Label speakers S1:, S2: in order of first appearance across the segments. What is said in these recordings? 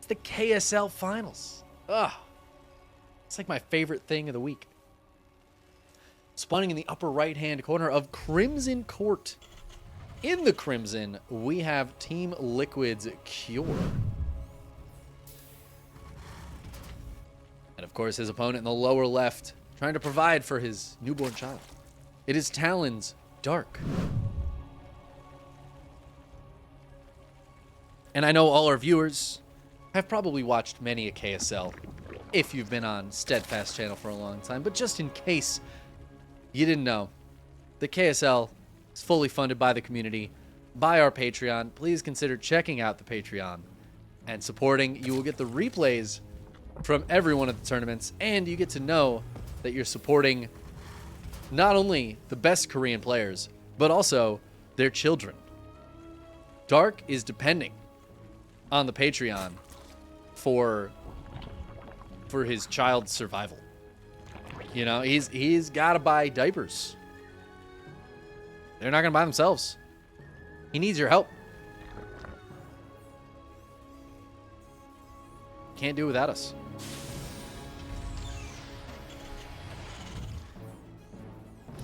S1: It's the KSL Finals. Ugh. It's like my favorite thing of the week. Spawning in the upper right-hand corner of Crimson Court. In the Crimson, we have Team Liquid's Cure. And of course, his opponent in the lower left, trying to provide for his newborn child. It is Talon's Dark. And I know all our viewers have probably watched many a KSL if you've been on Steadfast channel for a long time, but just in case you didn't know, the KSL is fully funded by the community, by our Patreon. Please consider checking out the Patreon and supporting. You will get the replays from every one of the tournaments, and you get to know that you're supporting not only the best Korean players, but also their children. Dark is depending on the Patreon for his child's survival. You know, he's got to buy diapers. They're not going to buy themselves. He needs your help. Can't do it without us.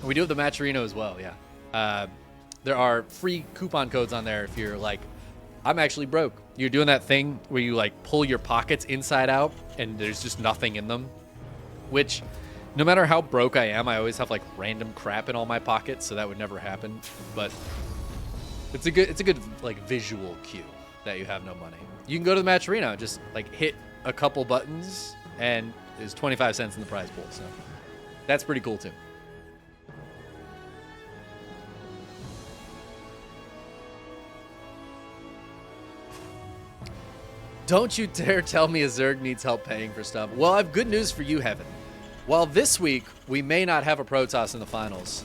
S1: We do have the Matcherino as well, yeah. There are free coupon codes on there if you're like, I'm actually broke. You're doing that thing where you like pull your pockets inside out and there's just nothing in them. Which, no matter how broke I am, I always have like random crap in all my pockets, so that would never happen. But it's a good like visual cue that you have no money. You can go to the Matcherino and just like hit a couple buttons and there's 25 cents in the prize pool. So that's pretty cool too. Don't you dare tell me a Zerg needs help paying for stuff. Well, I have good news for you, Heaven. While this week we may not have a Protoss in the finals,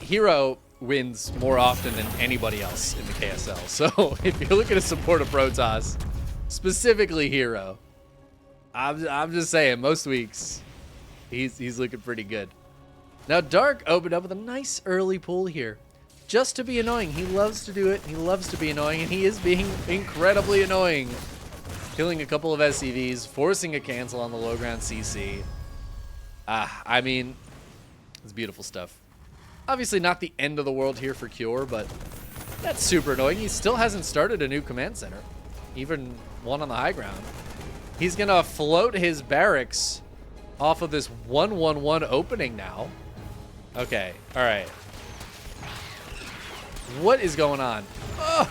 S1: Hero wins more often than anybody else in the KSL. So if you're looking to support a Protoss, specifically Hero, I'm just saying, most weeks he's looking pretty good. Now Dark opened up with a nice early pull here. Just to be annoying. He loves to do it. He loves to be annoying, and he is being incredibly annoying. Killing a couple of SCVs, forcing a cancel on the low ground CC. I mean, it's beautiful stuff. Obviously not the end of the world here for Cure, but that's super annoying. He still hasn't started a new command center, even one on the high ground. He's going to float his barracks off of this 1-1-1 opening now. Okay, all right. What is going on? Oh,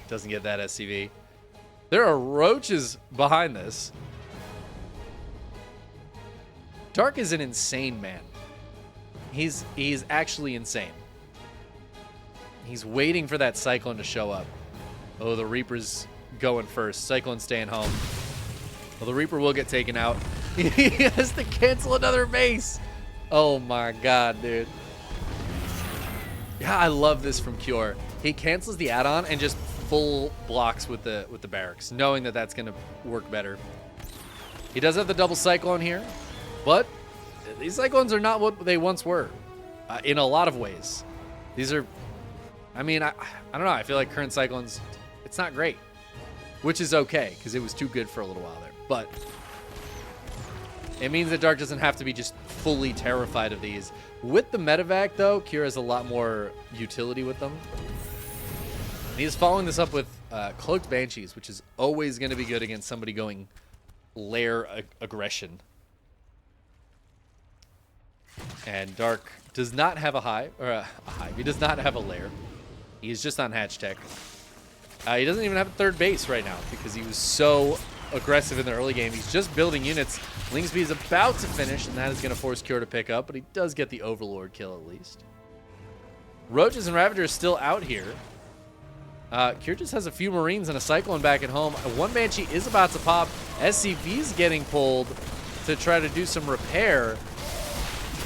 S1: doesn't get that SCV. There are roaches behind this. Dark is an insane man. He's actually insane. He's waiting for that Cyclone to show up. Oh, the Reaper's going first. Cyclone staying home. Well, the Reaper will get taken out. He has to cancel another base. Oh my god, dude. Yeah, I love this from Cure. He cancels the add-on and just full blocks with the barracks, knowing that that's going to work better. He does have the double Cyclone here, but these Cyclones are not what they once were in a lot of ways. These are, I mean, I don't know. I feel like current Cyclones, it's not great, which is okay because it was too good for a little while there. But it means that Dark doesn't have to be just fully terrified of these. With the medevac, though, Cure has a lot more utility with them. And he's following this up with Cloaked Banshees, which is always going to be good against somebody going lair aggression. And Dark does not have a hive, or a hive. He does not have a lair. He's just on hatch tech. He doesn't even have a third base right now because he was so aggressive in the early game. He's just building units. Lingsby is about to finish, and that is going to force Cure to pick up, but he does get the Overlord kill at least. Roaches and Ravagers still out here. Cure just has a few Marines and a Cyclone back at home. One Banshee is about to pop. SCV's getting pulled to try to do some repair,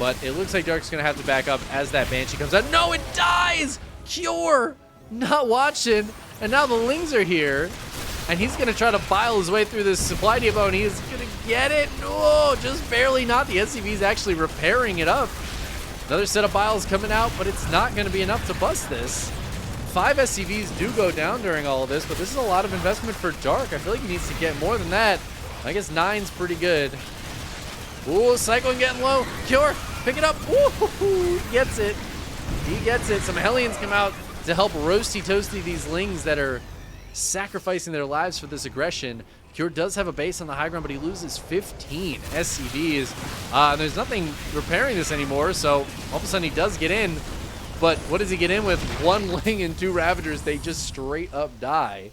S1: but it looks like Dark's going to have to back up as that Banshee comes out. No, it dies! Cure! Not watching. And now the Lings are here. And he's going to try to bile his way through this supply depot, and he is going to get it. No, just barely not. The SCV's actually repairing it up. Another set of biles coming out, but it's not going to be enough to bust this. 5 SCVs do go down during all of this, but this is a lot of investment for Dark. I feel like he needs to get more than that. I guess 9's pretty good. Ooh, Cyclone getting low. Cure, pick it up. Ooh, he gets it. He gets it. Some Hellions come out to help roasty toasty these Lings that are sacrificing their lives for this aggression. Cure does have a base on the high ground, but he loses 15 SCVs. There's nothing repairing this anymore, so all of a sudden he does get in. But what does he get in with? 1 Ling and 2 Ravagers. They just straight up die.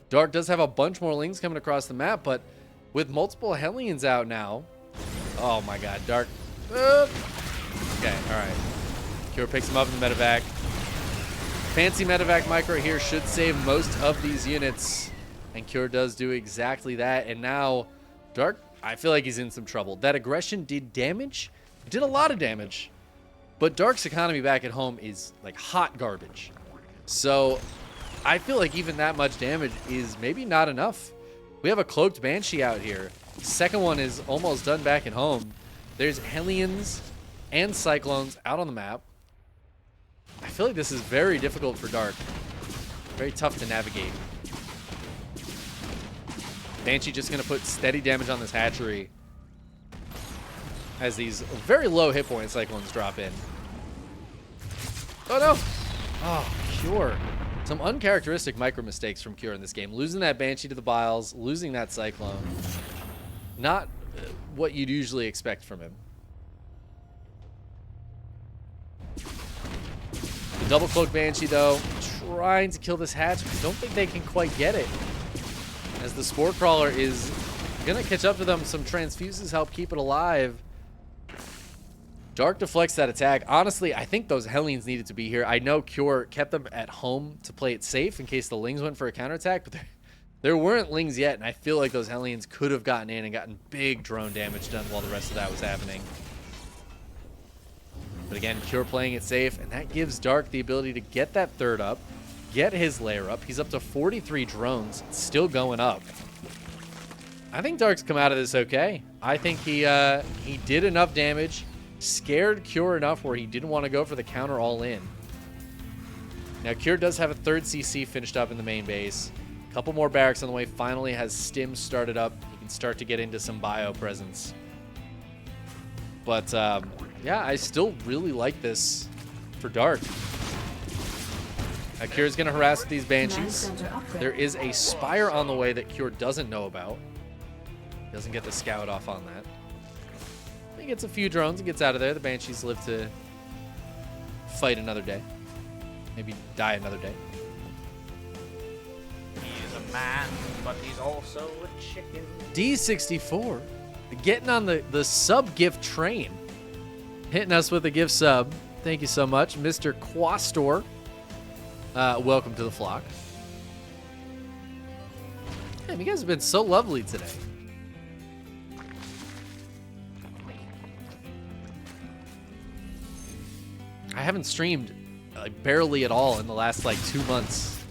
S1: Dark does have a bunch more Lings coming across the map, but with multiple Hellions out now. Oh my god, Dark. Okay, alright. Cure picks him up in the medevac. Fancy medevac micro here should save most of these units. And Cure does do exactly that. And now, Dark, I feel like he's in some trouble. That aggression did damage. It did a lot of damage. But Dark's economy back at home is like hot garbage. So I feel like even that much damage is maybe not enough. We have a cloaked Banshee out here. Second one is almost done back at home. There's Hellions and Cyclones out on the map. I feel like this is very difficult for Dark. Very tough to navigate. Banshee just going to put steady damage on this hatchery as these very low hit point Cyclones drop in. Oh no! Oh, Cure. Some uncharacteristic micro mistakes from Cure in this game. Losing that Banshee to the Biles, losing that Cyclone. Not what you'd usually expect from him. The double cloak Banshee, though, trying to kill this hatch. I don't think they can quite get it, as the Spore Crawler is going to catch up to them. Some transfuses help keep it alive. Dark deflects that attack. Honestly, I think those Hellions needed to be here. I know Cure kept them at home to play it safe in case the Lings went for a counterattack, but there weren't Lings yet, and I feel like those Hellions could have gotten in and gotten big drone damage done while the rest of that was happening. But again, Cure playing it safe, and that gives Dark the ability to get that third up, get his lair up. He's up to 43 drones, still going up. I think Dark's come out of this okay. I think he did enough damage, scared Cure enough where he didn't want to go for the counter all in. Now, Cure does have a third CC finished up in the main base. A couple more barracks on the way. Finally has Stim started up. He can start to get into some bio presence. But, yeah, I still really like this for Dark. Cure's going to harass these Banshees. There is a Spire on the way that Cure doesn't know about. Doesn't get the scout off on that. He gets a few drones and gets out of there. The Banshees live to fight another day. Maybe die another day.
S2: He's a man, but he's also a chicken.
S1: D64 getting on the sub gift train. Hitting us with a gift sub. Thank you so much, Mr. Quastor. Welcome to the flock. Damn, you guys have been so lovely today. I haven't streamed like barely at all in the last like 2 months.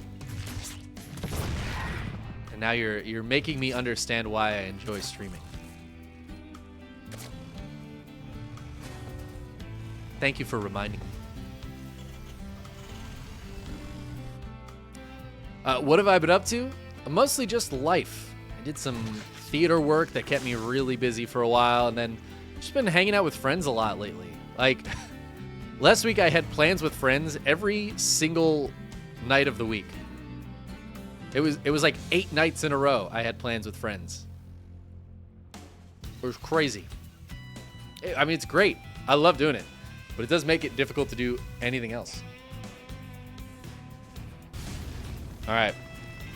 S1: And now you're making me understand why I enjoy streaming. Thank you for reminding me. What have I been up to? Mostly just life. I did some theater work that kept me really busy for a while, and then just been hanging out with friends a lot lately. Like, last week I had plans with friends every single night of the week. It was like 8 nights in a row I had plans with friends. It was crazy. I mean, it's great. I love doing it. But it does make it difficult to do anything else. All right.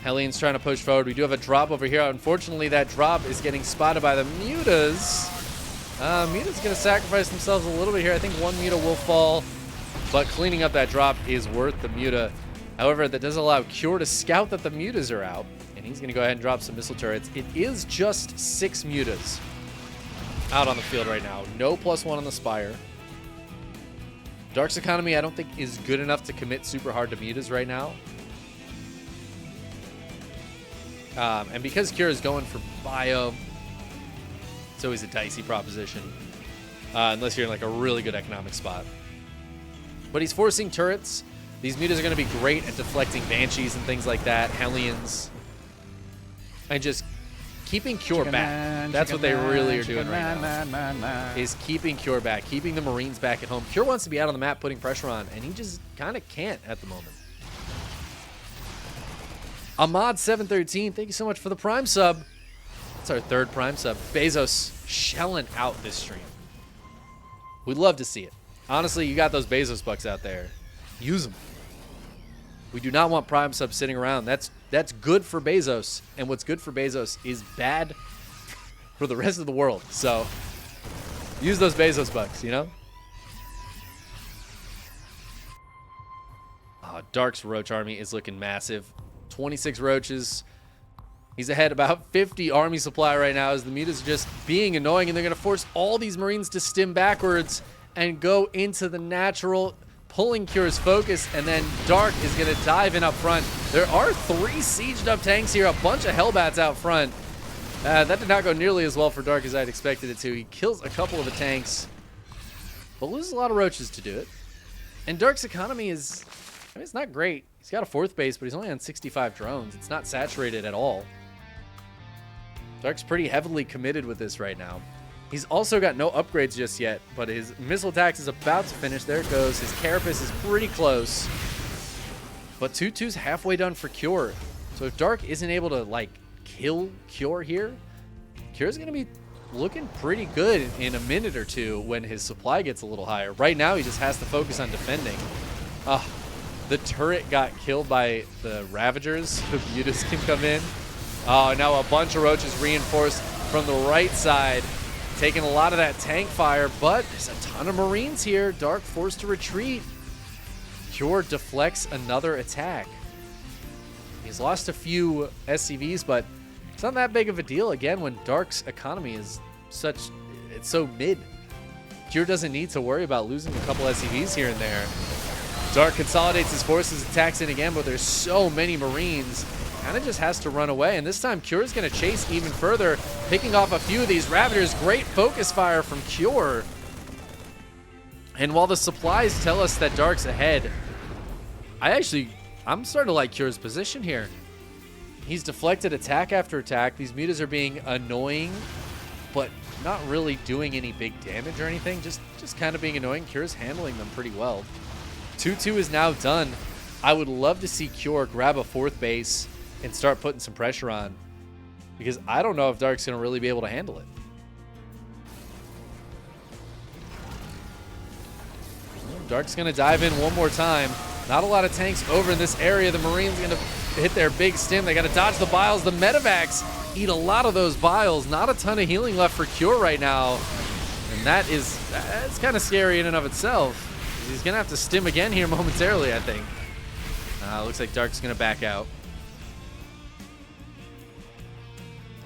S1: Hellions trying to push forward. We do have a drop over here. Unfortunately, that drop is getting spotted by the Mutas. Muta's going to sacrifice themselves a little bit here. I think one Muta will fall. But cleaning up that drop is worth the Muta. However, that does allow Cure to scout that the Mutas are out. And he's going to go ahead and drop some missile turrets. It is just 6 Mutas out on the field right now. No +1 on the Spire. Dark's economy, I don't think, is good enough to commit super hard to Mutas right now. And because Cure is going for bio, it's always a dicey proposition. Unless you're in like a really good economic spot. But he's forcing turrets. These mutas are going to be great at deflecting Banshees and things like that, Hellions, and just keeping Cure back. That's what they really are doing right now, is keeping Cure back, keeping the Marines back at home. Cure wants to be out on the map putting pressure on, and he just kind of can't at the moment. Ahmad713, thank you so much for the Prime sub. That's our 3rd Prime sub. Bezos shelling out this stream. We'd love to see it. Honestly, you got those Bezos bucks out there. Use them. We do not want Prime subs sitting around. That's good for Bezos, and what's good for Bezos is bad for the rest of the world. So use those Bezos bucks, you know? Oh, Dark's Roach army is looking massive. 26 roaches. He's ahead about 50 army supply right now as the mutas are just being annoying, and they're going to force all these Marines to stim backwards and go into the natural, pulling Cure's focus, and then Dark is going to dive in up front. There are 3 sieged up tanks here, a bunch of Hellbats out front. That did not go nearly as well for Dark as I'd expected it to. He kills a couple of the tanks, but loses a lot of roaches to do it. And Dark's economy is, I mean, it's not great. He's got a 4th base, but he's only on 65 drones. It's not saturated at all. Dark's pretty heavily committed with this right now. He's also got no upgrades just yet, but his missile tax is about to finish. There it goes. His carapace is pretty close. But 2-2's halfway done for Cure. So if Dark isn't able to, like, kill Cure here, Cure's going to be looking pretty good in a minute or two when his supply gets a little higher. Right now, he just has to focus on defending. The turret got killed by the Ravagers. The mutas can come in. Oh, now a bunch of roaches reinforced from the right side, taking a lot of that tank fire, but there's a ton of Marines here. Dark forced to retreat. Cure deflects another attack. He's lost a few SCVs, but it's not that big of a deal again when Dark's economy is it's so mid. Cure doesn't need to worry about losing a couple SCVs here and there. Dark consolidates his forces, attacks in again, but there's so many Marines. Kind of just has to run away, and this time Cure is going to chase even further, picking off a few of these Ravagers. Great focus fire from Cure. And while the supplies tell us that Dark's ahead, I'm starting to like Cure's position here. He's deflected attack after attack. These mutas are being annoying, but not really doing any big damage or anything. Just kind of being annoying. Cure's handling them pretty well. 2-2 is now done. I would love to see Cure grab a 4th base and start putting some pressure on, because I don't know if Dark's going to really be able to handle it. Dark's going to dive in one more time. Not a lot of tanks over in this area. The Marines going to hit their big stim. They got to dodge the biles. The medevacs eat a lot of those biles. Not a ton of healing left for Cure right now, and that's kind of scary in and of itself. He's going to have to stim again here momentarily, I think. Looks like Dark's going to back out.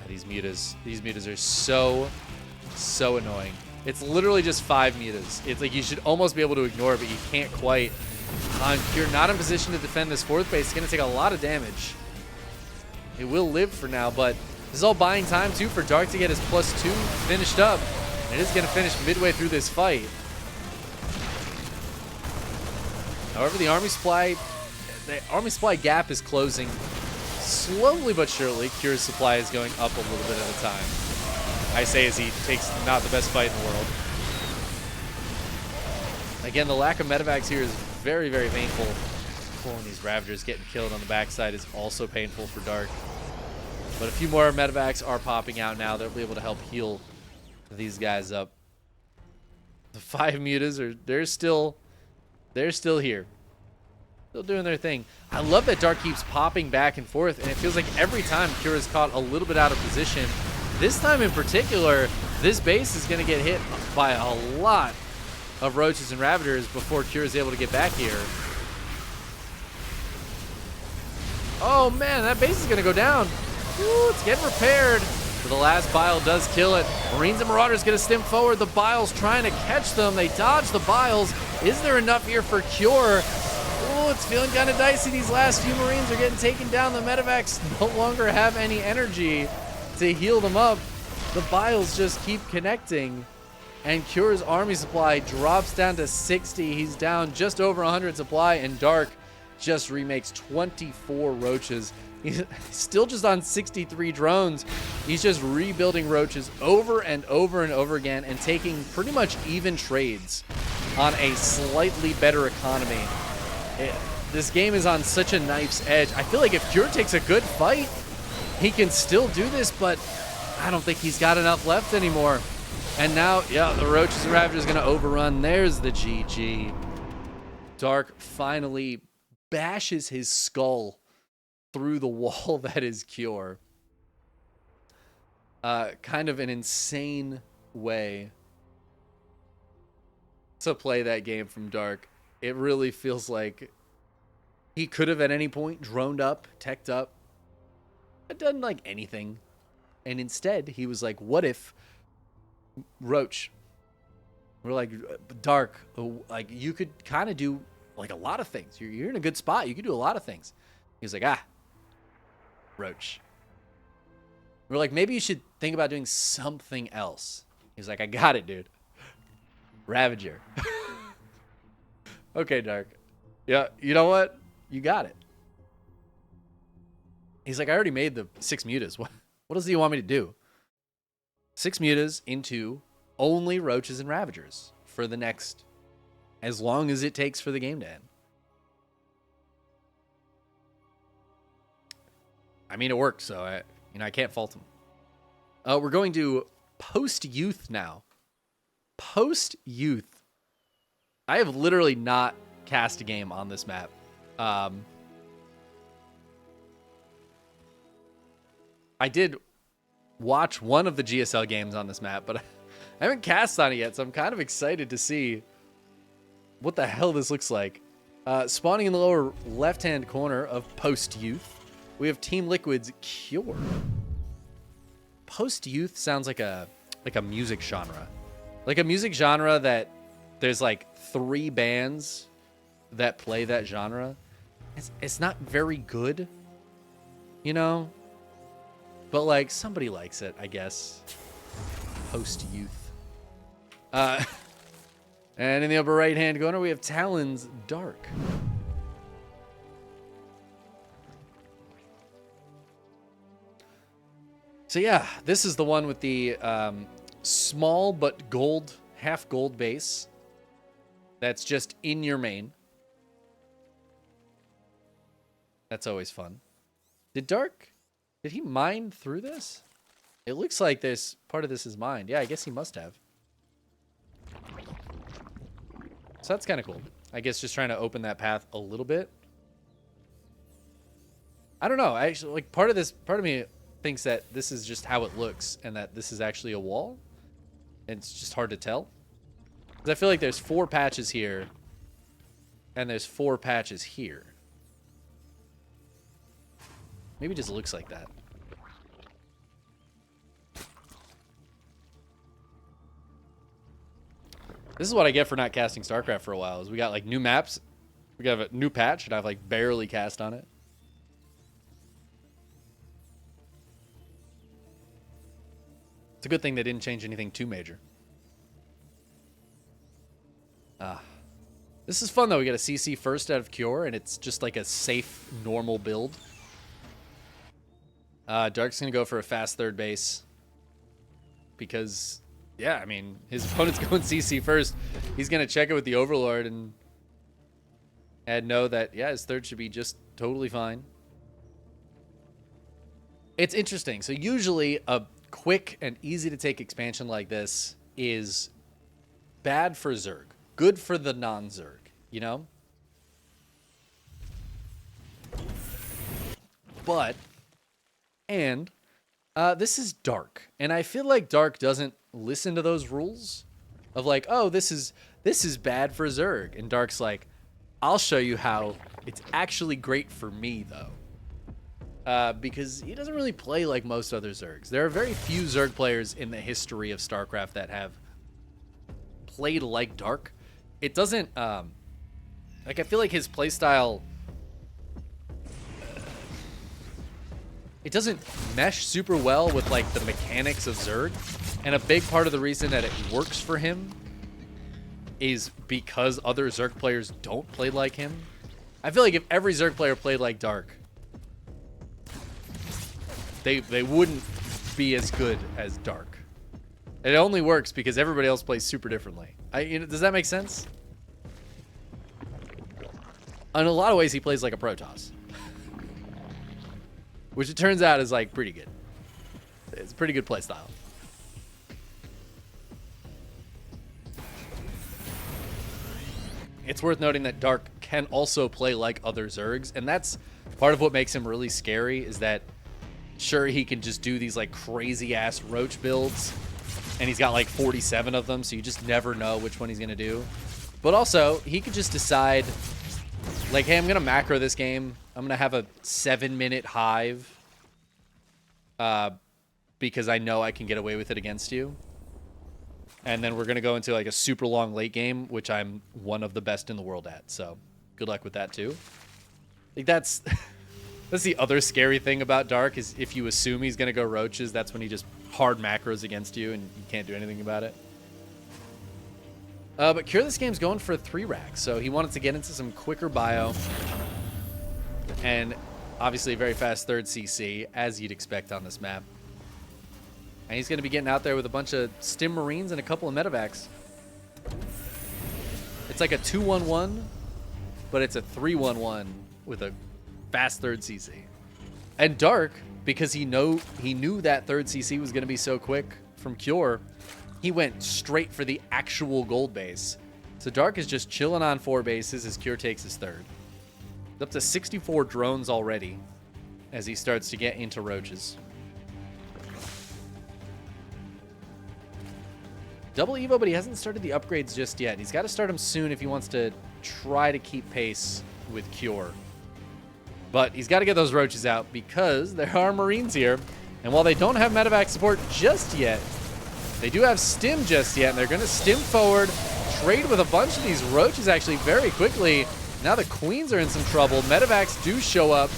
S1: These mutas are so annoying. It's literally just 5 mutas. It's like you should almost be able to ignore it, but you can't quite. You're not in position to defend this 4th base. It's going to take a lot of damage. It will live for now, but this is all buying time, too, for Dark to get his +2 finished up. And it is going to finish midway through this fight. However, the army supply gap is closing slowly but surely. Cure's supply is going up a little bit at a time. I say as he takes not the best fight in the world. Again, the lack of medevacs here is very, very painful. Pulling these Ravagers, getting killed on the backside is also painful for Dark. But a few more medevacs are popping out now. They'll be able to help heal these guys up. The 5 mutas they're still here. Still doing their thing. I love that Dark keeps popping back and forth, and it feels like every time Cure is caught a little bit out of position. This time in particular, this base is going to get hit by a lot of roaches and Ravagers before Cure is able to get back here. Oh man, that base is going to go down. Ooh, it's getting repaired. But the last bile does kill it. Marines and Marauders going to stim forward. The biles trying to catch them. They dodge the biles. Is there enough here for Cure? Ooh, it's feeling kind of dicey. These last few Marines are getting taken down. The medevacs no longer have any energy to heal them up. The biles just keep connecting. And Cure's army supply drops down to 60. He's down just over 100 supply, and Dark just remakes 24 roaches. He's still just on 63 drones. He's just rebuilding roaches over and over and over again and taking pretty much even trades on a slightly better economy. This game is on such a knife's edge. I feel like if Cure takes a good fight, he can still do this, but I don't think he's got enough left anymore. And now, yeah, the Roaches and Ravagers are going to overrun. There's the GG. Dark finally bashes his skull through the wall that is Cure. Kind of an insane way to play that game from Dark. It really feels like he could have at any point droned up, teched up, done like anything. And instead, he was like, what if Roach? We're like, Dark, like you could kind of do like a lot of things. You're in a good spot. You could do a lot of things. He was like, Roach. We're like, maybe you should think about doing something else. He's like, I got it, dude. Ravager. Okay, Dark. Yeah, you know what? You got it. He's like, I already made the 6 mutas. What else do you want me to do? 6 mutas into only Roaches and Ravagers for the next, as long as it takes for the game to end. I mean, it worked, so I can't fault him. We're going to post-youth now. Post-youth. I have literally not cast a game on this map. I did watch one of the GSL games on this map, but I haven't cast on it yet, so I'm kind of excited to see what the hell this looks like. Spawning in the lower left-hand corner of Post-Youth, we have Team Liquid's Cure. Post-Youth sounds like a music genre. Like a music genre that there's like 3 bands that play that genre. It's not very good, you know? But like somebody likes it, I guess. Post-Youth. And in the upper right-hand corner, we have Talon's Dark. So yeah, this is the one with the small but gold, half gold base. That's just in your main. That's always fun. Did he mine through this? It looks like this part of this is mined. Yeah, I guess he must have. So that's kind of cool. I guess just trying to open that path a little bit. I don't know. I actually, like, part of me thinks that this is just how it looks and that this is actually a wall. And it's just hard to tell. Because I feel like there's 4 patches here and there's 4 patches here. Maybe it just looks like that. This is what I get for not casting StarCraft for a while. Is we got like new maps. We got a new patch and I've like barely cast on it. It's a good thing they didn't change anything too major. This is fun though. We got a CC first out of Cure and it's just like a safe, normal build. Dark's gonna go for a fast third base. Because, yeah, I mean, his opponent's going CC first. He's gonna check it with the Overlord and know that, yeah, his third should be just totally fine. It's interesting. So usually a quick and easy to take expansion like this is bad for Zerg. Good for the non-Zerg, you know? But, and this is Dark. And I feel like Dark doesn't listen to those rules of like, oh, this is bad for Zerg. And Dark's like, I'll show you how it's actually great for me, though. Because he doesn't really play like most other Zergs. There are very few Zerg players in the history of StarCraft that have played like Dark. It doesn't, like, I feel like his playstyle, it doesn't mesh super well with, like, the mechanics of Zerg. And a big part of the reason that it works for him is because other Zerg players don't play like him. I feel like if every Zerg player played like Dark, they wouldn't be as good as Dark. It only works because everybody else plays super differently. Does that make sense? In a lot of ways, he plays like a Protoss. Which it turns out is like pretty good. It's a pretty good play style. It's worth noting that Dark can also play like other Zergs, and that's part of what makes him really scary, is that sure, he can just do these like crazy ass roach builds, and he's got like 47 of them, so you just never know which one he's gonna do. But also, he could just decide, like, hey, I'm gonna macro this game. I'm gonna have a 7-minute hive because I know I can get away with it against you. And then we're gonna go into like a super long late game, which I'm one of the best in the world at. So good luck with that too. Like that's that's the other scary thing about Dark, is if you assume he's gonna go roaches, that's when he just hard macros against you and you can't do anything about it. But Cure this game's going for a 3-rack, so he wanted to get into some quicker bio. And obviously a very fast 3rd CC, as you'd expect on this map. And he's going to be getting out there with a bunch of Stim Marines and a couple of Medevacs. It's like a 2-1-1, but it's a 3-1-1 with a fast 3rd CC. And Dark, because he knew that 3rd CC was going to be so quick from Cure, he went straight for the actual gold base. So Dark is just chilling on 4 bases as Cure takes his 3rd. He's up to 64 drones already as he starts to get into roaches. Double Evo, but he hasn't started the upgrades just yet. He's got to start them soon if he wants to try to keep pace with Cure. But he's got to get those roaches out because there are Marines here. And while they don't have medevac support just yet, they do have stim just yet, and they're going to stim forward, trade with a bunch of these roaches actually very quickly. Now the Queens are in some trouble. Medevacs do show up.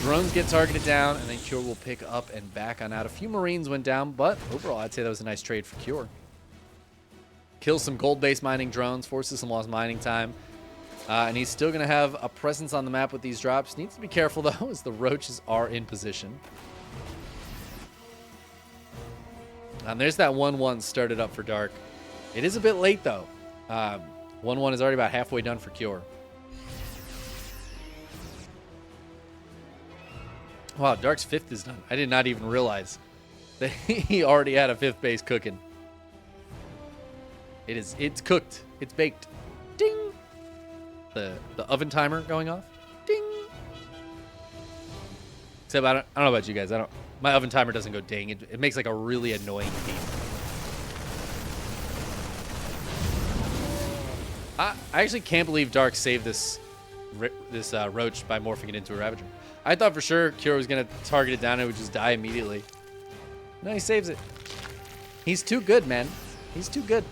S1: Drones get targeted down, and then Cure will pick up and back on out. A few Marines went down, but overall I'd say that was a nice trade for Cure. Kills some gold-based mining drones, forces some lost mining time. And he's still going to have a presence on the map with these drops. Needs to be careful, though, as the roaches are in position. And there's that 1-1 started up for Dark. It is a bit late, though. 1-1 is already about halfway done for Cure. Wow, Dark's 5th is done. I did not even realize that he already had a 5th base cooking. It's cooked. It's baked. Ding! The oven timer going off. Ding! Except I don't know about you guys. My oven timer doesn't go ding. It makes like a really annoying beep. I actually can't believe Dark saved this roach by morphing it into a Ravager. I thought for sure Cure was going to target it down and it would just die immediately. No, he saves it. He's too good, man. He's too good.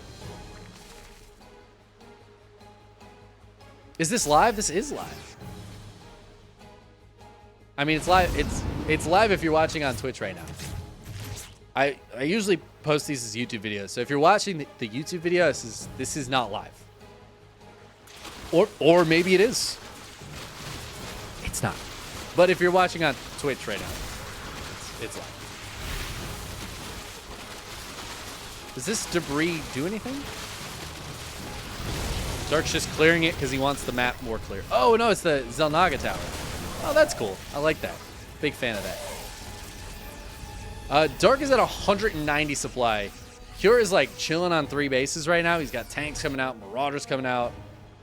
S1: Is this live? This is live. I mean, it's live. It's live if you're watching on Twitch right now. I usually post these as YouTube videos. So if you're watching the YouTube video, this is not live. Or maybe it is. It's not. But if you're watching on Twitch right now, it's live. Does this debris do anything? Dark's just clearing it because he wants the map more clear. Oh, no, it's the Zelnaga Tower. Oh, that's cool. I like that. Big fan of that. Dark is at 190 supply. Cure is like chilling on 3 bases right now. He's got tanks coming out, Marauders coming out.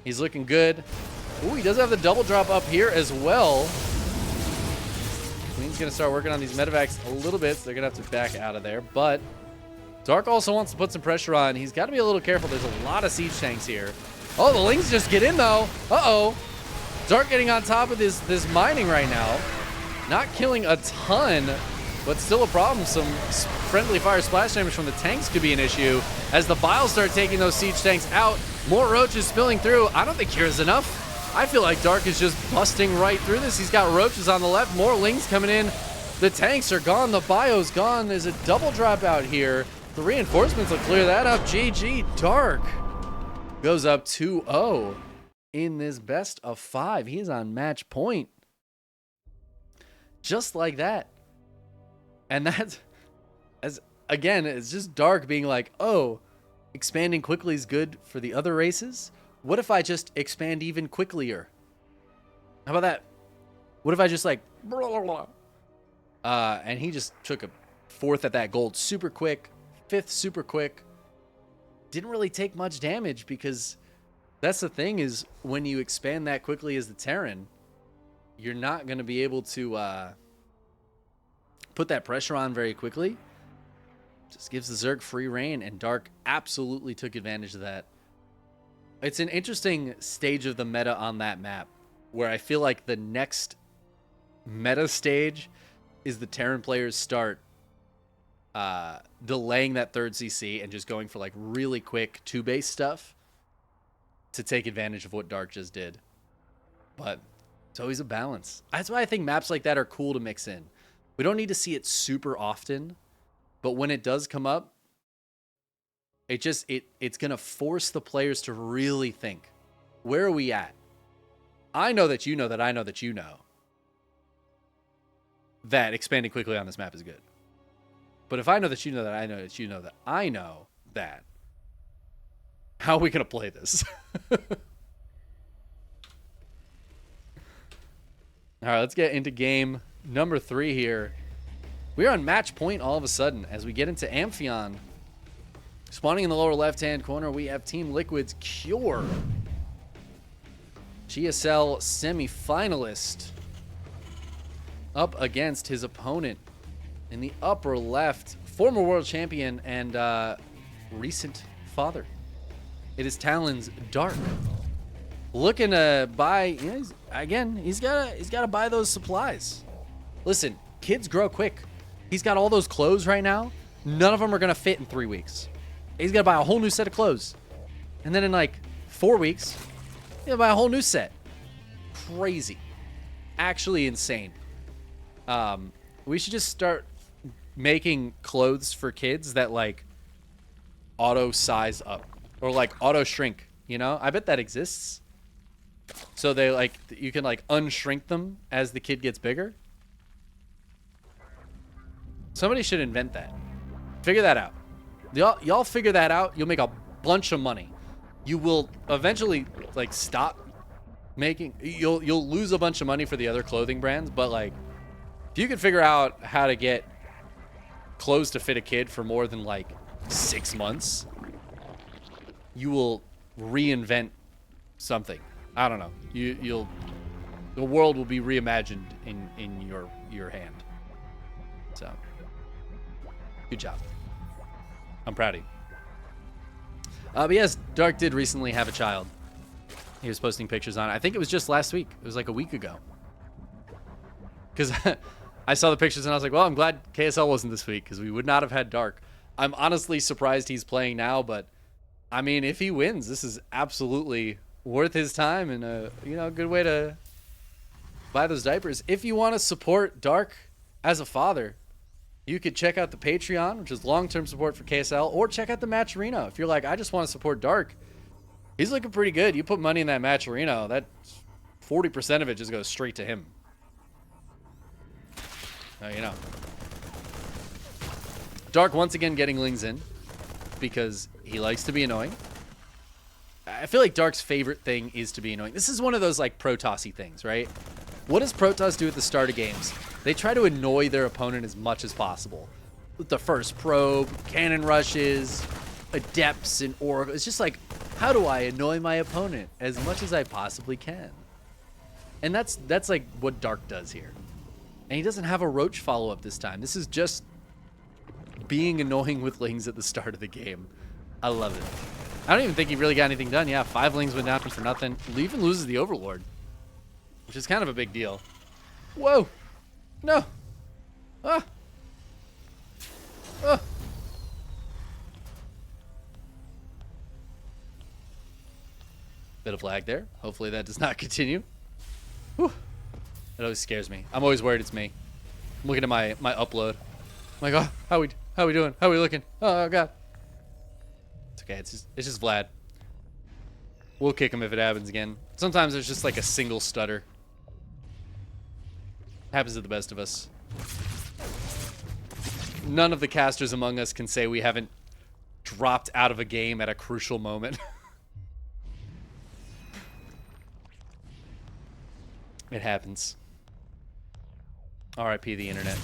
S1: He's looking good. Ooh, he does have the double drop up here as well. Queen's going to start working on these medevacs a little bit, so they're going to have to back out of there. But Dark also wants to put some pressure on. He's got to be a little careful. There's a lot of siege tanks here. Oh, the Lings just get in, though. Uh-oh. Dark getting on top of this mining right now. Not killing a ton, but still a problem. Some friendly fire splash damage from the tanks could be an issue. As the Biles start taking those siege tanks out, more roaches spilling through. I don't think Cure's enough. I feel like Dark is just busting right through this. He's got roaches on the left, more Lings coming in. The tanks are gone, the bio's gone. There's a double drop out here. The reinforcements will clear that up. GG, Dark goes up 2-0. in this best of 5. He is on match point. Just like that. And that's, as again, it's just Dark being like, oh, expanding quickly is good for the other races. What if I just expand even quicklier? How about that? What if I just like, blah, blah, blah. And he just took a 4th at that gold super quick, 5th super quick. Didn't really take much damage because that's the thing is when you expand that quickly as the Terran, you're not going to be able to put that pressure on very quickly. Just gives the Zerg free reign, and Dark absolutely took advantage of that. It's an interesting stage of the meta on that map where I feel like the next meta stage is the Terran players start delaying that 3rd CC and just going for like really quick 2-base stuff to take advantage of what Dark just did. But it's always a balance. That's why I think maps like that are cool to mix in. We don't need to see it super often, but when it does come up, it's going to force the players to really think, where are we at? I know that you know that I know that you know that expanding quickly on this map is good. But if I know that you know that I know that you know that I know that, how are we going to play this? All right, let's get into game number 3 here. We're on match point all of a sudden as we get into Amphion. Spawning in the lower left-hand corner, we have Team Liquid's Cure. GSL semifinalist up against his opponent in the upper left, former world champion and recent father. It is Talon's Dark. Looking to buy, you know, he's gotta buy those supplies. Listen, kids grow quick. He's got all those clothes right now. None of them are gonna fit in 3 weeks. He's gotta buy a whole new set of clothes. And then in like 4 weeks, he's gonna buy a whole new set. Crazy. Actually insane. We should just start making clothes for kids that like auto size up or like auto shrink, you know? I bet that exists. So they like, you can like unshrink them as the kid gets bigger. Somebody should invent that. Figure that out. Y'all figure that out. You'll make a bunch of money. You will eventually like stop making, you'll lose a bunch of money for the other clothing brands, but like if you can figure out how to get clothes to fit a kid for more than like 6 months, you will reinvent something. I don't know. The world will be reimagined in your hand. So, good job. I'm proud of you. But yes, Dark did recently have a child. He was posting pictures on it. I think it was just last week. It was like a week ago. Because I saw the pictures and I was like, well, I'm glad KSL wasn't this week because we would not have had Dark. I'm honestly surprised he's playing now, but I mean, if he wins, this is absolutely worth his time and a good way to buy those diapers. If you want to support Dark as a father, you could check out the Patreon, which is long-term support for KSL, or check out the Match Arena. If you're like, I just want to support Dark, he's looking pretty good. You put money in that Match Arena, that 40% of it just goes straight to him. You know. Dark once again getting Lings in because he likes to be annoying. I feel like Dark's favorite thing is to be annoying. This is one of those like Protossy things, right? What does Protoss do at the start of games? They try to annoy their opponent as much as possible. With the first probe, cannon rushes, adepts, and oracle. It's just like, how do I annoy my opponent as much as I possibly can? And that's like what Dark does here. And he doesn't have a roach follow-up this time. This is just being annoying with Lings at the start of the game. I love it. I don't even think he really got anything done. Yeah, 5 Lings went down for nothing. He even loses the Overlord, which is kind of a big deal. Whoa. No. Ah. Ah. Bit of lag there. Hopefully that does not continue. Whew. It always scares me. I'm always worried it's me. I'm looking at my upload. I'm like, oh, how we doing? How we looking? Oh god. It's okay. It's just Vlad. We'll kick him if it happens again. Sometimes there's just like a single stutter. Happens to the best of us. None of the casters among us can say we haven't dropped out of a game at a crucial moment. It happens. RIP the internet.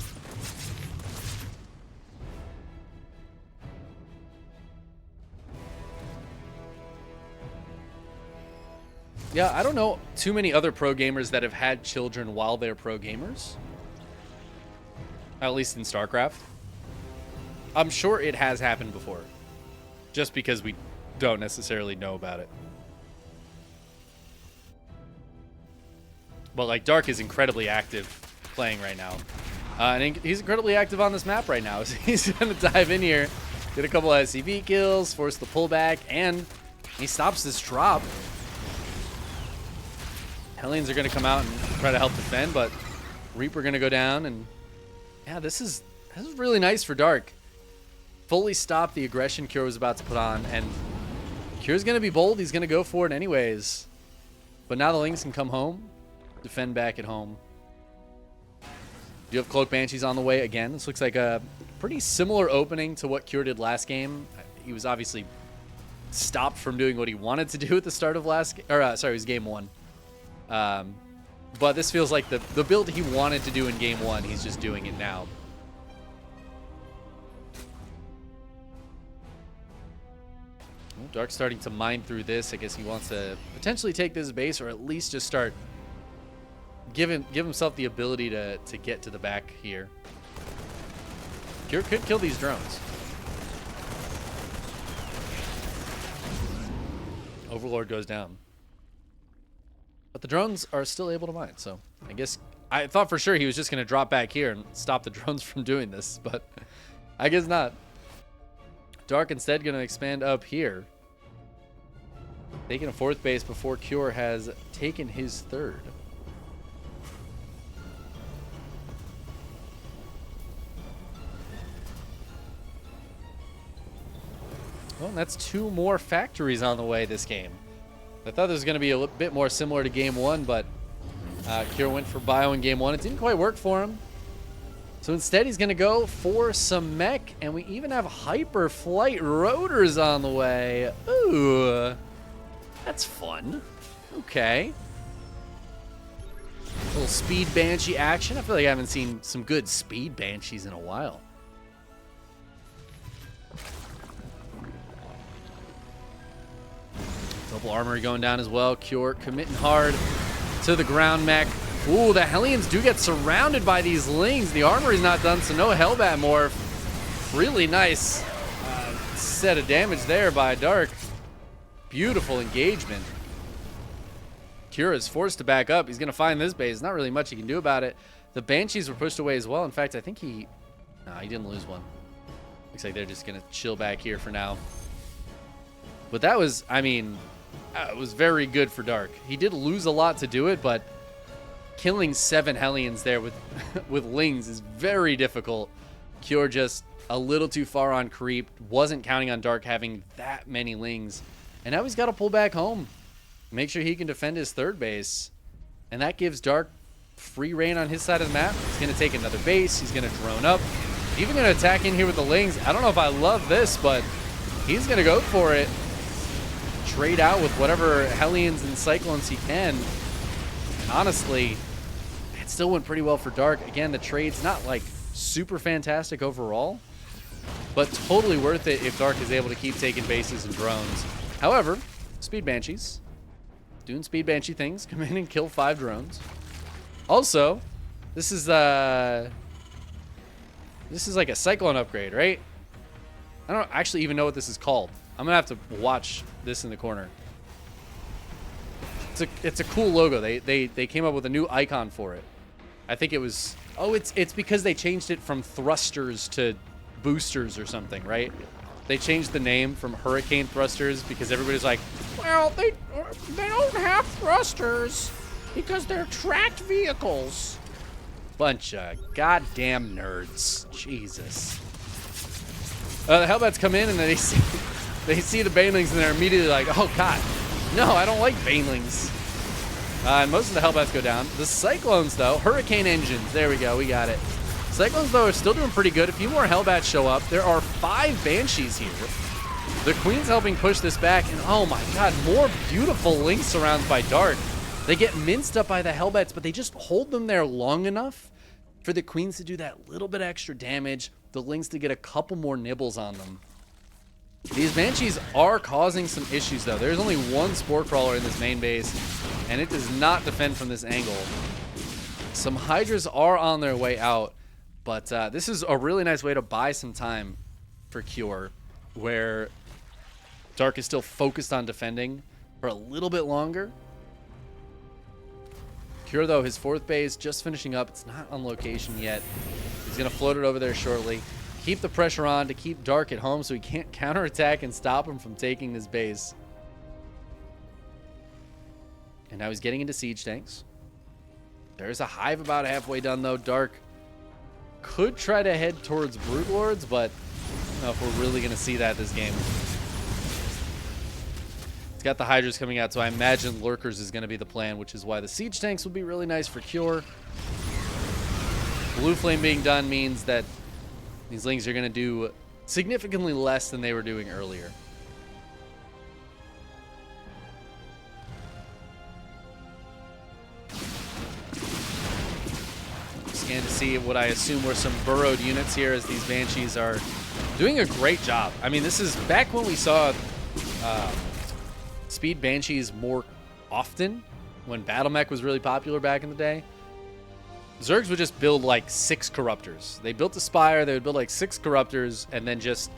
S1: Yeah, I don't know too many other pro gamers that have had children while they're pro gamers. At least in StarCraft. I'm sure it has happened before. Just because we don't necessarily know about it. But like Dark is incredibly active playing right now. And he's incredibly active on this map right now. So he's going to dive in here, get a couple of SCV kills, force the pullback, and he stops this drop. Hellions are going to come out and try to help defend, but Reaper going to go down. And yeah, this is really nice for Dark. Fully stop the aggression Cure was about to put on, and Cure's going to be bold. He's going to go for it anyways. But now the Lings can come home, defend back at home. You have Cloak Banshees on the way again. This looks like a pretty similar opening to what Cure did last game. He was obviously stopped from doing what he wanted to do at the start of it was game 1. But this feels like the build he wanted to do in game 1. He's just doing it now. Well, Dark's starting to mine through this. I guess he wants to potentially take this base, or at least just start give himself the ability to get to the back here. Cure could kill these drones. Overlord goes down. But the drones are still able to mine, so I guess I thought for sure he was just going to drop back here and stop the drones from doing this, but I guess not. Dark instead going to expand up here. Taking a 4th base before Cure has taken his 3rd. Well, that's 2 more factories on the way this game. I thought this was going to be a bit more similar to game 1, but Cure went for bio in game 1. It didn't quite work for him. So instead, he's going to go for some mech, and we even have hyper flight rotors on the way. Ooh, that's fun. Okay. A little speed banshee action. I feel like I haven't seen some good speed banshees in a while. Double armory going down as well. Cure committing hard to the ground mech. Ooh, the Hellions do get surrounded by these Lings. The armory's not done, so no Hellbat Morph. Really nice set of damage there by Dark. Beautiful engagement. Cure is forced to back up. He's going to find this base. Not really much he can do about it. The Banshees were pushed away as well. In fact, I think he didn't lose one. Looks like they're just going to chill back here for now. But that was, it was very good for Dark. He did lose a lot to do it, but killing 7 Hellions there with Lings is very difficult. Cure just a little too far on creep. Wasn't counting on Dark having that many Lings. And now he's got to pull back home. Make sure he can defend his 3rd base. And that gives Dark free reign on his side of the map. He's going to take another base. He's going to drone up. Even going to attack in here with the Lings. I don't know if I love this, but he's going to go for it. Trade out with whatever Hellions and Cyclones he can. Honestly, it still went pretty well for Dark. Again, the trade's not like super fantastic overall, but totally worth it if Dark is able to keep taking bases and drones. However, Speed Banshees doing Speed Banshee things. Come in and kill 5 drones. Also, this is like a Cyclone upgrade, right? I don't actually even know what this is called. I'm gonna have to watch this in the corner. It's a cool logo. They came up with a new icon for it. I think it was it's because they changed it from thrusters to boosters or something, right? They changed the name from Hurricane Thrusters because everybody's like, well, they don't have thrusters because they're tracked vehicles. Bunch of goddamn nerds. Jesus. The Hellbats come in and they see the Banelings and they're immediately like, oh god, no, I don't like Banelings. And most of the Hellbats go down. The Cyclones, though, Hurricane Engines. There we go. We got it. Cyclones, though, are still doing pretty good. A few more Hellbats show up. There are 5 Banshees here. The Queen's helping push this back. And, oh, my God, more beautiful Link surrounds by Dark. They get minced up by the Hellbats, but they just hold them there long enough for the Queens to do that little bit extra damage. The Links to get a couple more nibbles on them. These Banshees are causing some issues, though. There's only one Spore Crawler in this main base, and it does not defend from this angle. Some Hydras are on their way out, but this is a really nice way to buy some time for Cure, where Dark is still focused on defending for a little bit longer. Cure, though, his 4th base just finishing up. It's not on location yet. He's going to float it over there shortly. Keep the pressure on to keep Dark at home so he can't counterattack and stop him from taking this base. And now he's getting into siege tanks. There's a hive about halfway done, though. Dark could try to head towards Brood Lords, but I don't know if we're really going to see that this game. It's got the Hydras coming out, so I imagine Lurkers is going to be the plan, which is why the siege tanks will be really nice for Cure. Blue Flame being done means that these Lings are going to do significantly less than they were doing earlier. Scan to see what I assume were some burrowed units here, as these Banshees are doing a great job. I mean, this is back when we saw Speed Banshees more often, when Battle Mech was really popular back in the day. Zergs would just build like 6 Corruptors. They built a Spire, they would build like 6 Corruptors, and then just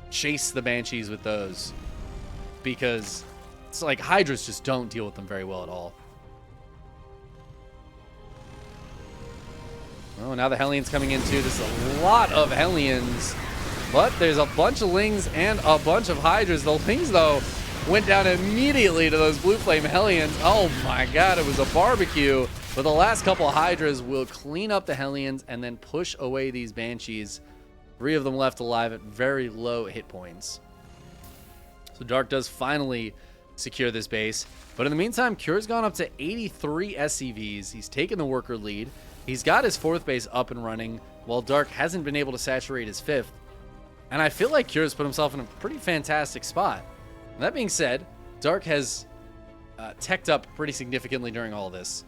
S1: chase the Banshees with those. Because it's like Hydras just don't deal with them very well at all. Oh, now the Hellions coming in too. There's a lot of Hellions, but there's a bunch of Lings and a bunch of Hydras. The Lings, though, went down immediately to those Blue Flame Hellions. Oh my God, it was a barbecue. But the last couple of Hydras will clean up the Hellions and then push away these Banshees. 3 of them left alive at very low hit points. So Dark does finally secure this base. But in the meantime, Cure's gone up to 83 SCVs. He's taken the worker lead. He's got his 4th base up and running, while Dark hasn't been able to saturate his 5th. And I feel like Cure's put himself in a pretty fantastic spot. That being said, Dark has teched up pretty significantly during all this.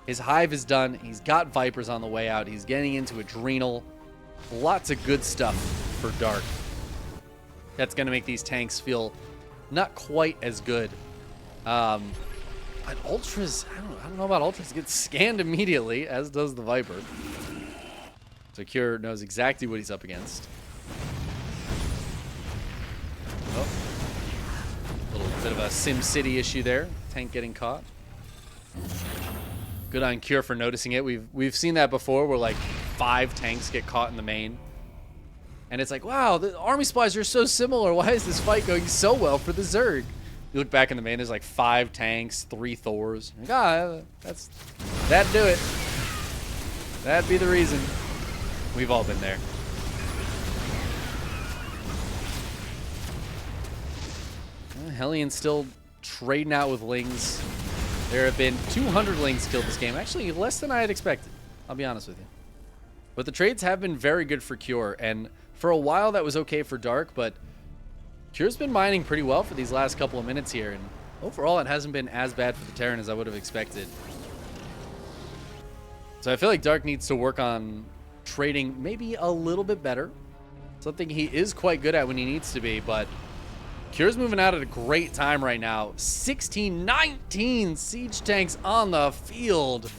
S1: His hive is done. He's got Vipers on the way out. He's getting into Adrenal. Lots of good stuff for Dark. That's going to make these tanks feel not quite as good. But Ultras, I don't know about Ultras. Get scanned immediately, as does the Viper. So Cure knows exactly what he's up against. Oh. A little bit of a Sim City issue there. Tank getting caught. Good on Cure for noticing it. We've seen that before, where like 5 tanks get caught in the main. And it's like, wow, the army supplies are so similar. Why is this fight going so well for the Zerg? You look back in the main, there's like 5 tanks, 3 Thors. Like, that'd do it. That'd be the reason. We've all been there. Hellions still trading out with Lings. There have been 200 Lings killed this game. Actually, less than I had expected. I'll be honest with you. But the trades have been very good for Cure. And for a while, that was okay for Dark. But Cure's been mining pretty well for these last couple of minutes here. And overall, it hasn't been as bad for the Terran as I would have expected. So I feel like Dark needs to work on trading maybe a little bit better. Something he is quite good at when he needs to be. But Cure's moving out at a great time right now. 19 siege tanks on the field.